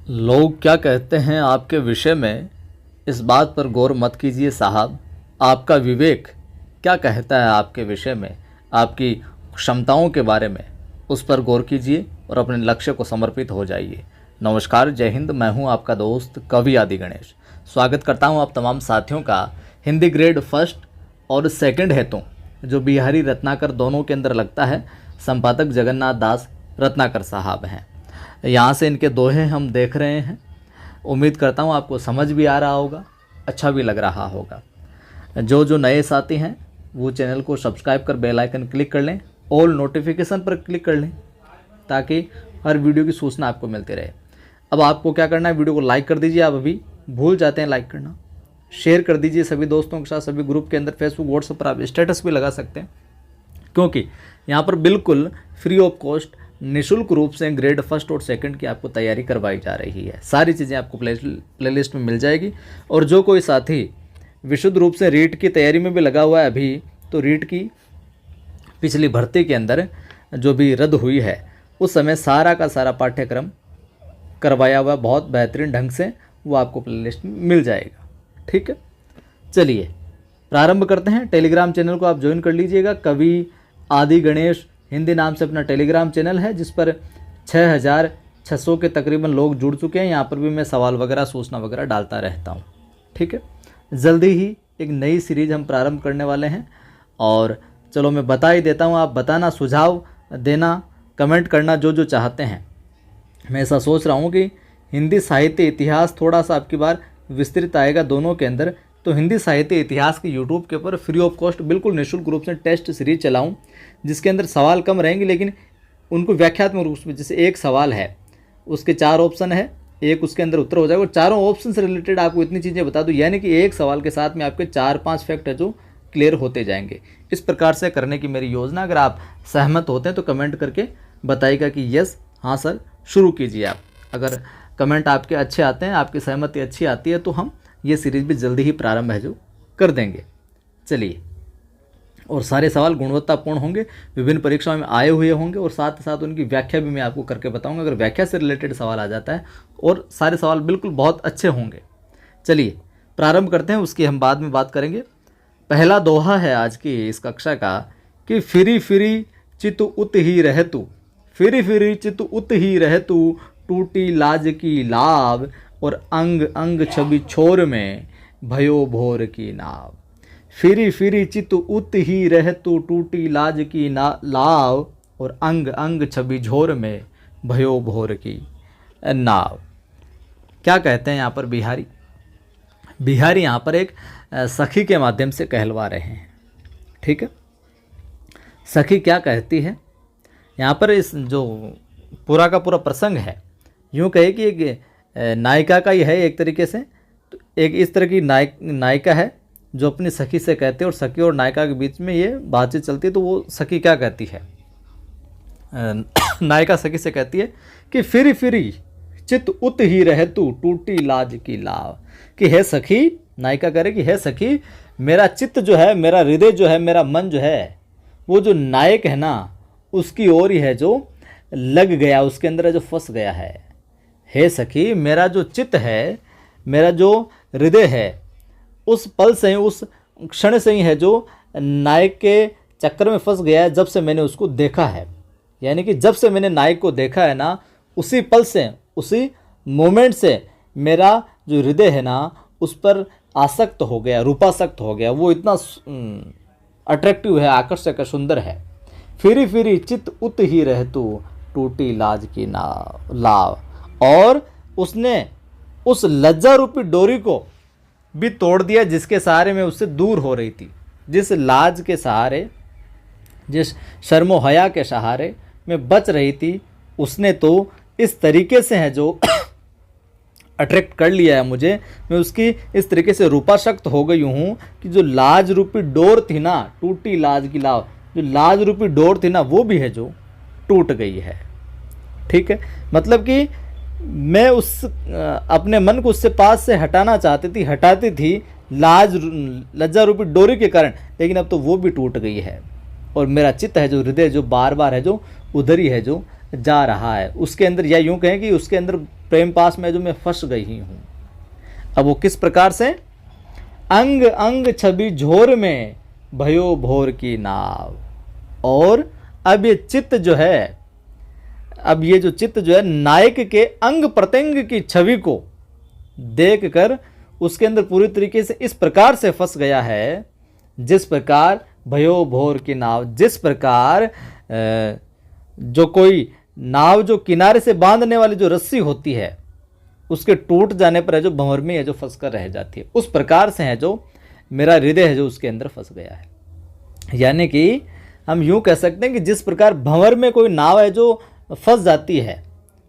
लोग क्या कहते हैं आपके विषय में, इस बात पर गौर मत कीजिए साहब। आपका विवेक क्या कहता है आपके विषय में, आपकी क्षमताओं के बारे में, उस पर गौर कीजिए और अपने लक्ष्य को समर्पित हो जाइए। नमस्कार, जय हिंद। मैं हूं आपका दोस्त कवि आदि गणेश। स्वागत करता हूं आप तमाम साथियों का हिंदी ग्रेड फर्स्ट और सेकंड हेतु, जो बिहारी रत्नाकर दोनों के अंदर लगता है। संपादक जगन्नाथ दास रत्नाकर साहब हैं। यहाँ से इनके दोहे हम देख रहे हैं। उम्मीद करता हूँ आपको समझ भी आ रहा होगा, अच्छा भी लग रहा होगा। जो नए साथी हैं वो चैनल को सब्सक्राइब कर बेल आइकन क्लिक कर लें, ऑल नोटिफिकेशन पर क्लिक कर लें, ताकि हर वीडियो की सूचना आपको मिलती रहे। अब आपको क्या करना है, वीडियो को लाइक कर दीजिए। आप अभी भूल जाते हैं लाइक करना। शेयर कर दीजिए सभी दोस्तों के साथ, सभी ग्रुप के अंदर, फेसबुक व्हाट्सएप पर आप स्टेटस भी लगा सकते हैं, क्योंकि यहाँ पर बिल्कुल फ्री ऑफ कॉस्ट निःशुल्क रूप से ग्रेड फर्स्ट और सेकंड की आपको तैयारी करवाई जा रही है। सारी चीज़ें आपको प्लेलिस्ट में मिल जाएगी। और जो कोई साथी विशुद्ध रूप से रीट की तैयारी में भी लगा हुआ है अभी, तो रीट की पिछली भर्ती के अंदर जो भी रद्द हुई है, उस समय सारा का सारा पाठ्यक्रम करवाया हुआ बहुत बेहतरीन ढंग से, वो आपको प्लेलिस्ट में मिल जाएगा। ठीक है, चलिए प्रारंभ करते हैं। टेलीग्राम चैनल को आप ज्वाइन कर लीजिएगा। कवि आदि गणेश हिंदी नाम से अपना टेलीग्राम चैनल है, जिस पर 6600 के तकरीबन लोग जुड़ चुके हैं। यहाँ पर भी मैं सवाल वगैरह, सूचना वगैरह डालता रहता हूँ। ठीक है, जल्दी ही एक नई सीरीज हम प्रारंभ करने वाले हैं। और चलो मैं बता ही देता हूँ, आप बताना, सुझाव देना, कमेंट करना जो चाहते हैं। मैं ऐसा सोच रहा हूँ कि हिंदी साहित्य इतिहास थोड़ा सा आपकी बार विस्तृत आएगा दोनों के अंदर। तो हिंदी साहित्य इतिहास के यूट्यूब के ऊपर फ्री ऑफ कॉस्ट बिल्कुल निःशुल्क रूप से टेस्ट सीरीज चलाऊं, जिसके अंदर सवाल कम रहेंगे, लेकिन उनको व्याख्यात्मक रूप में, जैसे एक सवाल है उसके 4 ऑप्शन है, एक उसके अंदर उत्तर हो जाएगा, और चारों ऑप्शन से रिलेटेड आपको इतनी चीज़ें बता दूं, यानी कि एक सवाल के साथ में आपके 4-5 फैक्ट है जो क्लियर होते जाएंगे। इस प्रकार से करने की मेरी योजना। अगर आप सहमत होते हैं तो कमेंट करके बताइएगा कि यस, हाँ सर, शुरू कीजिए आप। अगर कमेंट आपके अच्छे आते हैं, आपकी सहमति अच्छी आती है, तो हम ये सीरीज भी जल्दी ही प्रारंभ है जो कर देंगे। चलिए, और सारे सवाल गुणवत्तापूर्ण होंगे, विभिन्न परीक्षाओं में आए हुए होंगे, और साथ ही साथ उनकी व्याख्या भी मैं आपको करके बताऊंगा। अगर व्याख्या से रिलेटेड सवाल आ जाता है, और सारे सवाल बिल्कुल बहुत अच्छे होंगे। चलिए प्रारंभ करते हैं, उसकी हम बाद में बात करेंगे। पहला दोहा है आज की इस कक्षा का कि फिरी फिरी चित उत ही रह तू, फिरी फिरी चित उत ही रह तू, टूटी लाज की लाव, और अंग अंग छवि छोर में भयो भोर की नाव। फिरी फिरी चित उत ही रह तू, टूटी लाज की लाव, और अंग अंग छवि झोर में भयो भोर की नाव। क्या कहते हैं यहाँ पर बिहारी? बिहारी यहाँ पर एक सखी के माध्यम से कहलवा रहे हैं। ठीक है, सखी क्या कहती है यहाँ पर? इस जो पूरा का पूरा प्रसंग है, यूँ कहे कि एक नायिका का ही है एक तरीके से। तो एक इस तरह की नायिका है जो अपनी सखी से कहते हैं, और सखी और नायिका के बीच में ये बातचीत चलती है। तो वो सखी क्या कहती है? नायिका सखी से कहती है कि फिरी फिरी चित उत ही रह तू, टूटी लाज की लाव। कि है सखी, नायिका कह रही कि है सखी, मेरा चित्त जो है, मेरा हृदय जो है, मेरा मन जो है, वो जो नायक है ना, उसकी ओर ही है जो लग गया, उसके अंदर है जो फंस गया है। हे सखी, मेरा जो चित्त है, मेरा जो हृदय है, उस पल से ही, उस क्षण से ही है जो नायक के चक्कर में फंस गया है, जब से मैंने उसको देखा है। यानी कि जब से मैंने नायक को देखा है ना, उसी पल से, उसी मोमेंट से मेरा जो हृदय है ना, उस पर आसक्त हो गया, रूपासक्त हो गया। वो इतना अट्रैक्टिव है, आकर्षक है, सुंदर है। फिरी फिरी चित उत ही रह तू, टूटी लाज की लाव। और उसने उस लज्जा रूपी डोरी को भी तोड़ दिया, जिसके सहारे में उससे दूर हो रही थी। जिस लाज के सहारे, जिस शर्मो हया के सहारे में बच रही थी, उसने तो इस तरीके से है जो अट्रैक्ट कर लिया है मुझे। मैं उसकी इस तरीके से रूपाशक्त हो गई हूँ कि जो लाज रूपी डोर थी ना, टूटी लाज की लाव, जो लाज रूपी डोर थी ना, वो भी है जो टूट गई है। ठीक है, मतलब कि मैं उस अपने मन को उससे पास से हटाती थी लज्जा रूपी डोरी के कारण, लेकिन अब तो वो भी टूट गई है। और मेरा चित्त है जो हृदय, जो बार बार है जो उधर ही है जो जा रहा है। उसके अंदर, या यूँ कहें कि उसके अंदर प्रेम पास में जो मैं फंस गई हूँ। अब वो किस प्रकार से, अंग अंग छवि झोर में भयो भोर की नाव। और अब ये चित्त जो है, अब ये जो चित्त जो है नायक के अंग प्रत्यंग की छवि को देखकर उसके अंदर पूरी तरीके से इस प्रकार से फंस गया है, जिस प्रकार भयो भोर की नाव, जिस प्रकार जो कोई नाव जो किनारे से बांधने वाली जो रस्सी होती है उसके टूट जाने पर है जो भंवर में है जो फंस कर रह जाती है, उस प्रकार से है जो मेरा हृदय है जो उसके अंदर फंस गया है। यानी कि हम यूं कह सकते हैं कि जिस प्रकार भंवर में कोई नाव है जो फंस जाती है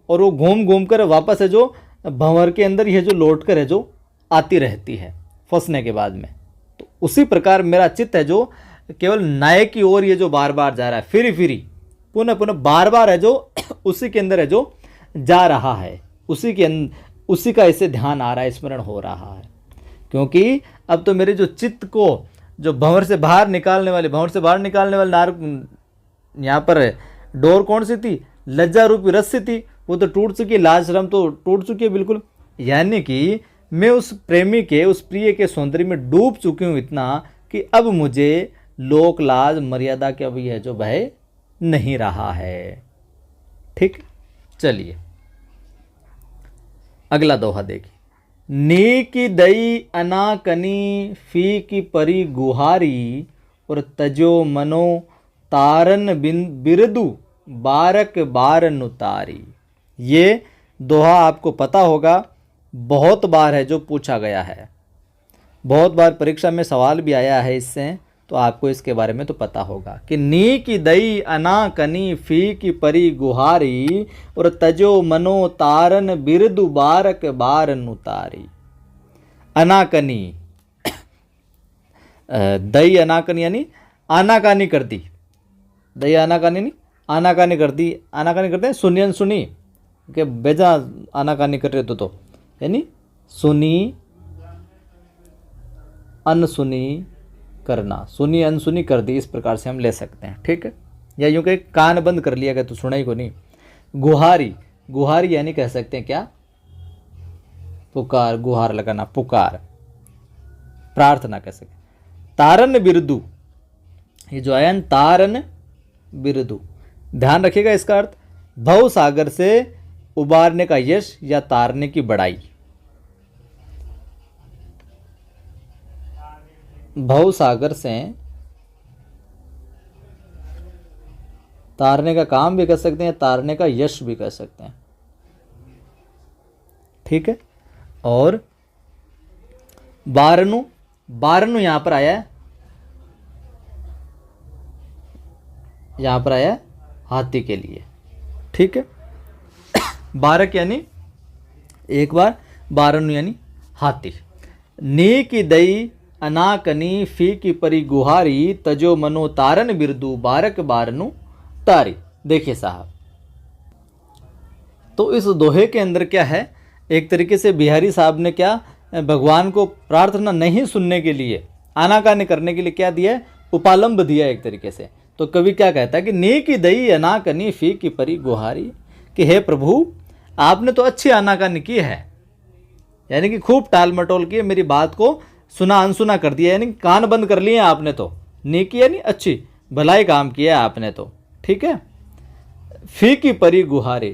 और वो घूम घूम कर वापस है जो भंवर के अंदर ही है जो लौट कर है जो आती रहती है फंसने के बाद में, तो उसी प्रकार मेरा चित्त है जो केवल नायक की ओर ये जो बार बार जा रहा है, फिरी फिरी पुनः पुनः बार बार है जो उसी के अंदर है जो जा रहा है, उसी का इसे ध्यान आ रहा है, स्मरण हो रहा है। क्योंकि अब तो मेरे जो चित्त को जो भंवर से बाहर निकालने वाले नार, यहाँ पर डोर कौन सी थी, लज्जा रूपी रस्सी थी, वो तो टूट चुकी है, लाज शर्म तो टूट चुकी है बिल्कुल। यानी कि मैं उस प्रेमी के, उस प्रिय के सौंदर्य में डूब चुकी हूँ इतना कि अब मुझे लोक लाज मर्यादा के अब यह जो भय नहीं रहा है। ठीक, चलिए अगला दोहा देखिए। नी की दई अनाकनी फी की परी गुहारी, और तजो मनो तारन बिरदु बारक बारन उतारी। ये दोहा आपको पता होगा, बहुत बार है जो पूछा गया है, बहुत बार परीक्षा में सवाल भी आया है इससे, तो आपको इसके बारे में तो पता होगा कि नी की दई अनाकनी फी की परी गुहारी, और तजो मनो तारन बिरदु बारक बारन उतारी। अनाकनी, दई अनाकनी यानी आनाकानी कर दी, दई आनाकानी नहीं, आनाकानी कर दी, आनाकानी करते हैं सुनी अनसुनी के बेजा आनाकानी कर रहे तो यानी सुनी अनसुनी करना, सुनी अनसुनी कर दी, इस प्रकार से हम ले सकते हैं। ठीक है, या यूँ कहीं कान बंद कर लिया गया तो सुना ही को नहीं। गुहारी, गुहारी यानी कह सकते हैं क्या, पुकार, गुहार लगाना, पुकार, प्रार्थना कह सकते। तारन बिरदु, ये जो आयन तारन बिरदु, ध्यान रखिएगा इसका अर्थ भव सागर से उबारने का यश या तारने की बड़ाई। भव सागर से तारने का काम भी कर सकते हैं, तारने का यश भी कर सकते हैं। ठीक है, और बारनु, बारनु यहां पर आया है, यहां पर आया है हाथी के लिए। ठीक है, बारक यानी एक बार, बारनु यानी हाथी। नी की दई अनाकनी फी की परी गुहारी, तजो मनो तारन बिरदु बारक बारनु तारी। देखिए साहब, तो इस दोहे के अंदर क्या है, एक तरीके से बिहारी साहब ने क्या भगवान को प्रार्थना नहीं सुनने के लिए, आनाकानी करने के लिए क्या दिया, उपालंब दिया एक तरीके से। तो कवि क्या कहता है कि नी की दई अनाकनी फी की परी गुहारी, कि हे प्रभु आपने तो अच्छी आनाकानी की है, यानी कि खूब टाल मटोल की, मेरी बात को सुना अनसुना कर दिया, यानी कान बंद कर लिए आपने तो, नेकी यानी अच्छी भलाई काम किया आपने तो। ठीक है, फी की परी गुहारी,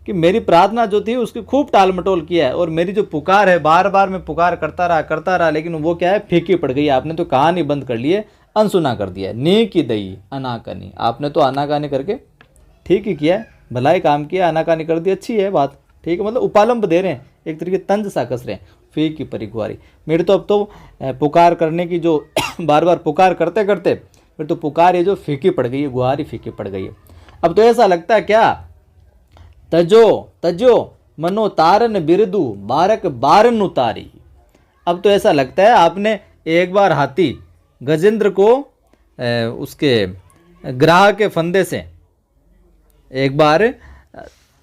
कि मेरी प्रार्थना जो थी उसकी खूब टाल मटोल किया है, और मेरी जो पुकार है बार बार मैं पुकार करता रहा, लेकिन वो क्या है, फीकी पड़ गई, आपने तो कान ही बंद कर लिए, अनसुना कर दिया। नी की दई अनाकानी, आपने तो आनाकानी करके ठीक ही किया, भलाई काम किया, आनाकानी कर दी, अच्छी है बात। ठीक है, मतलब उपालंब दे रहे हैं, एक तरीके तंज सा कस रहे हैं, फी की परी गुहारी। मेरी तो अब तो पुकार करने की जो बार बार पुकार करते करते फिर तो पुकार ये जो फीकी पड़ गई है, गुहारी फीकी पड़ गई है। अब तो ऐसा लगता है क्या, तजो तजो मनो तारन बिरदु बारक बारन उतारी। अब तो ऐसा लगता है आपने एक बार हाथी गजेंद्र को उसके ग्राह के फंदे से एक बार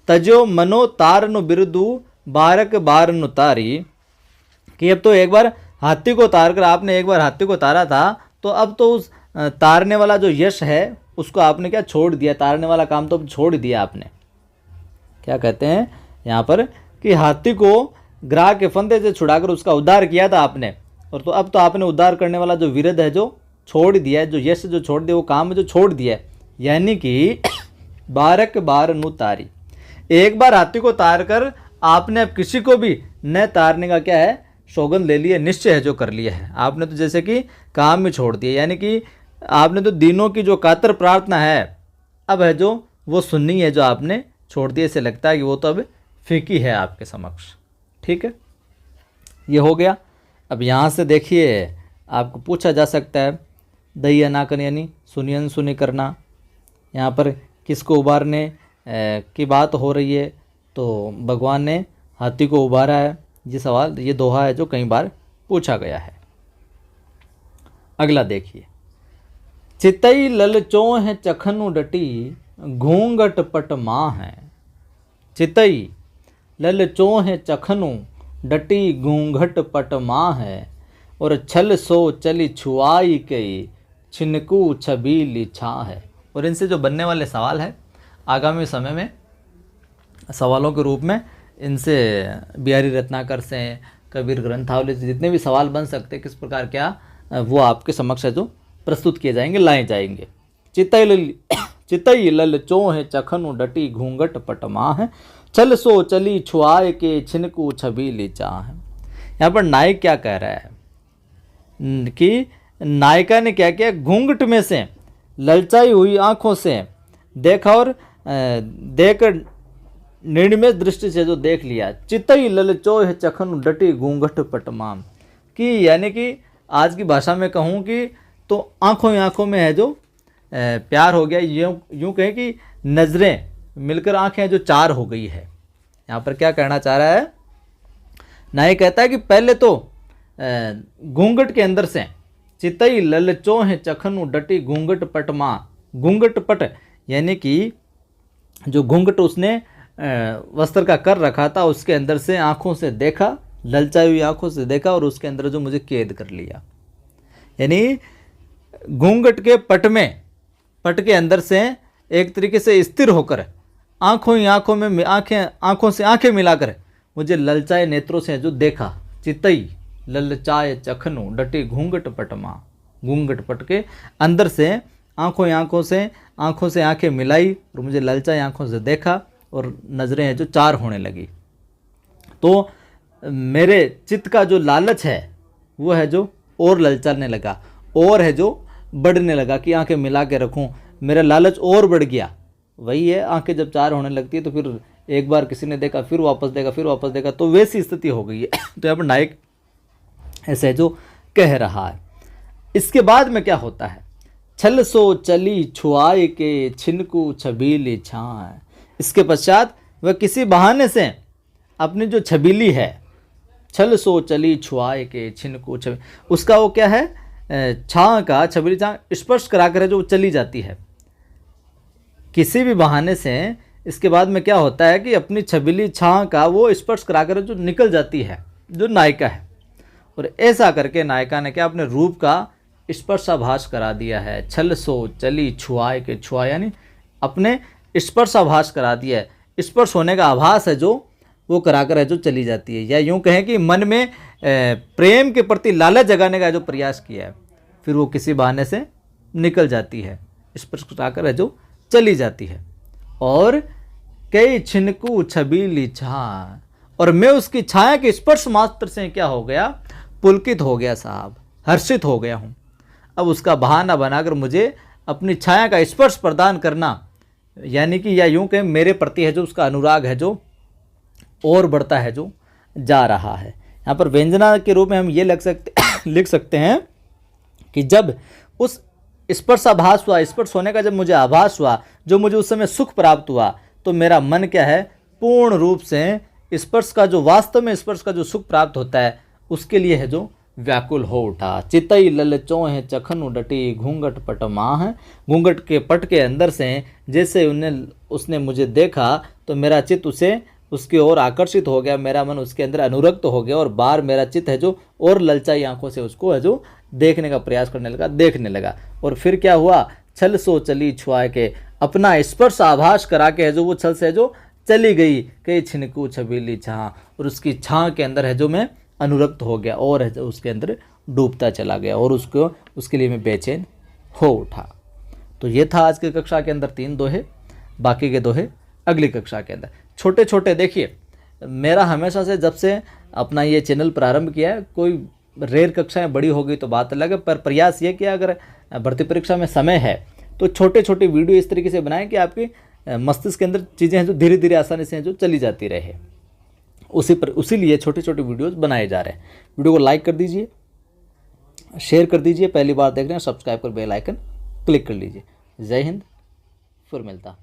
तजो मनो तारन बिरदु बारक बारन उतारी, कि अब तो एक बार हाथी को तार कर, आपने एक बार हाथी को तारा था, तो अब तो उस तारने वाला जो यश है उसको आपने क्या छोड़ दिया, तारने वाला काम तो अब छोड़ दिया आपने। क्या कहते हैं यहाँ पर, कि हाथी को ग्राह के फंदे से छुड़ाकर उसका उद्धार किया था आपने, और तो अब तो आपने उद्धार करने वाला जो विरध है जो छोड़ दिया है, जो यश जो छोड़ दिया, वो काम जो छोड़ दिया है। यानी कि बारक बार नु तारी, एक बार हाथी को तार कर आपने अब किसी को भी न तारने का क्या है, सौगंध ले लिया, निश्चय है जो कर लिया है आपने, तो जैसे कि काम में छोड़ दिया। यानी कि आपने तो दिनों की जो कातर प्रार्थना है अब है जो वो सुननी है, जो आपने छोड़ दिया। से लगता है कि वो तो अब फीकी है आपके समक्ष। ठीक है, ये हो गया। अब यहाँ से देखिए, आपको पूछा जा सकता है दही अनाकन यानी सुनियन सुनी करना, यहाँ पर किसको उबारने की बात हो रही है, तो भगवान ने हाथी को उबारा है। ये सवाल, ये दोहा है जो कई बार पूछा गया है। अगला देखिए, चितई ललचो है चखनु डटी घूंघट पट माँ है। चितई ललचो है चखनु डटी घूंघट पट माँ है, और छल सो चली छुआई कई छिनकू छबीली छा है। और इनसे जो बनने वाले सवाल है आगामी समय में सवालों के रूप में इनसे बिहारी रत्नाकर से, कबीर ग्रंथावली से जितने भी सवाल बन सकते हैं, किस प्रकार क्या वो आपके समक्ष है जो प्रस्तुत किए जाएंगे, लाए जाएंगे। चितई ललचो है चखनु डटी घूंघट पट माँ है, चल सो चली छुआए के छिनकू छबीली चाह है। यहाँ पर नायक क्या कह रहा है कि नायिका ने क्या किया, घूंघट में से ललचाई हुई आंखों से देखा और देखकर निर्निमेष दृष्टि से जो देख लिया। चितई ललचो है चखनु डटी घूंघट पटमाम, कि यानी कि आज की भाषा में कहूँ कि तो आंखों ही आंखों में है जो प्यार हो गया। यूँ कहें कि नज़रें मिलकर आंखें जो चार हो गई है। यहाँ पर क्या कहना चाह रहा है, नायक कहता है कि पहले तो घूंघट के अंदर से चितई ललचो है चखनु डटी घूंघट पट माँ, घूंघट पट यानी कि जो घूंघट उसने वस्त्र का कर रखा था उसके अंदर से आंखों से देखा, ललचाई हुई आंखों से देखा और उसके अंदर जो मुझे कैद कर लिया। यानी घूंघट के पट में, पट के अंदर से एक तरीके से स्थिर होकर आंखों ही आंखों में आंखों से आंखें मिलाकर मुझे ललचाए नेत्रों से जो देखा। चितई ललचाए चखनु डटी घूंघट पट माँ, घूंघट पट के अंदर से आंखों ही आंखों से आंखें मिलाई और मुझे ललचाए आंखों से देखा और नज़रें हैं जो चार होने लगी। तो मेरे चित्त का जो लालच है वो है जो और ललचाने लगा, और है जो बढ़ने लगा कि आंखें मिला के रखूं, मेरा लालच और बढ़ गया। वही है, आंखें जब चार होने लगती है तो फिर एक बार किसी ने देखा फिर वापस देखा फिर वापस देखा, तो वैसी स्थिति हो गई है। तो यहाँ पर नायक ऐसे जो कह रहा है। इसके बाद में क्या होता है, छल सो चली छुआए के छिनकू छबीली छाए। इसके पश्चात वह किसी बहाने से अपनी जो छबीली है, छल सो चली छुआए के छिनकू छबी, उसका वो क्या है, छाँ का, छबीली छाँ स्पर्श कराकर जो चली जाती है किसी भी बहाने से। इसके बाद में क्या होता है कि अपनी छबीली छाँ का वो स्पर्श कराकर जो निकल जाती है जो नायिका है, और ऐसा करके नायिका ने क्या अपने रूप का स्पर्शाभास करा दिया है। छल सो चली छुआए के, छुआ यानी अपने स्पर्शाभास करा दिया है। स्पर्श होने का आभास है जो वो कराकर है जो चली जाती है, या यूँ कहें कि मन में प्रेम के प्रति लालच जगाने का जो प्रयास किया है, फिर वो किसी बहाने से निकल जाती है, स्पर्श कराकर है जो चली जाती है। और कई छिनकू छबीली छा, और मैं उसकी छाया के स्पर्श मात्र से क्या हो गया, पुलकित हो गया साहब, हर्षित हो गया हूँ। अब उसका बहाना बनाकर मुझे अपनी छाया का स्पर्श प्रदान करना, यानी कि या यूँ कहें मेरे प्रति है जो उसका अनुराग है जो और बढ़ता है जो जा रहा है। यहाँ पर व्यंजना के रूप में हम ये लिख सकते हैं कि जब उस स्पर्शाभास हुआ, स्पर्श होने का जब मुझे आभास हुआ, जो मुझे उस समय सुख प्राप्त हुआ, तो मेरा मन क्या है, पूर्ण रूप से स्पर्श का जो वास्तव में स्पर्श का जो सुख प्राप्त होता है उसके लिए है जो व्याकुल हो उठा। चितई ललचो है चखनु डटी घूंघट पट माँ है, घूंघट के पट के अंदर से जैसे उसने मुझे देखा तो मेरा चित्त उसकी ओर आकर्षित हो गया, मेरा मन उसके अंदर अनुरक्त हो गया, और बार मेरा चित्त है जो और ललचाई आंखों से उसको है जो देखने का प्रयास करने लगा, देखने लगा। और फिर क्या हुआ, छल सो चली छुआ के, अपना स्पर्श आभास करा के है जो वो छल से जो चली गई कई छिनकू छबीली छाँ, और उसकी छाँ के अंदर है जो मैं अनुरक्त हो गया और है जो उसके अंदर डूबता चला गया और उसको उसके लिए मैं बेचैन हो उठा। तो ये था आज की कक्षा के अंदर 3 दोहे, बाकी के दोहे अगली कक्षा के अंदर। छोटे छोटे देखिए, मेरा हमेशा से जब से अपना ये चैनल प्रारंभ किया है, कोई रेयर कक्षाएं बड़ी हो गई तो बात अलग है, पर प्रयास ये किया अगर भर्ती परीक्षा में समय है तो छोटे छोटे वीडियो इस तरीके से बनाएं कि आपके मस्तिष्क के अंदर चीज़ें हैं जो धीरे धीरे आसानी से हैं जो चली जाती रहे। उसी लिए छोटे छोटे वीडियोज़ बनाए जा रहे हैं। वीडियो को लाइक कर दीजिए, शेयर कर दीजिए, पहली बार देख रहे हैं सब्सक्राइब कर बेल आइकन क्लिक कर लीजिए। जय हिंद, फिर मिलता।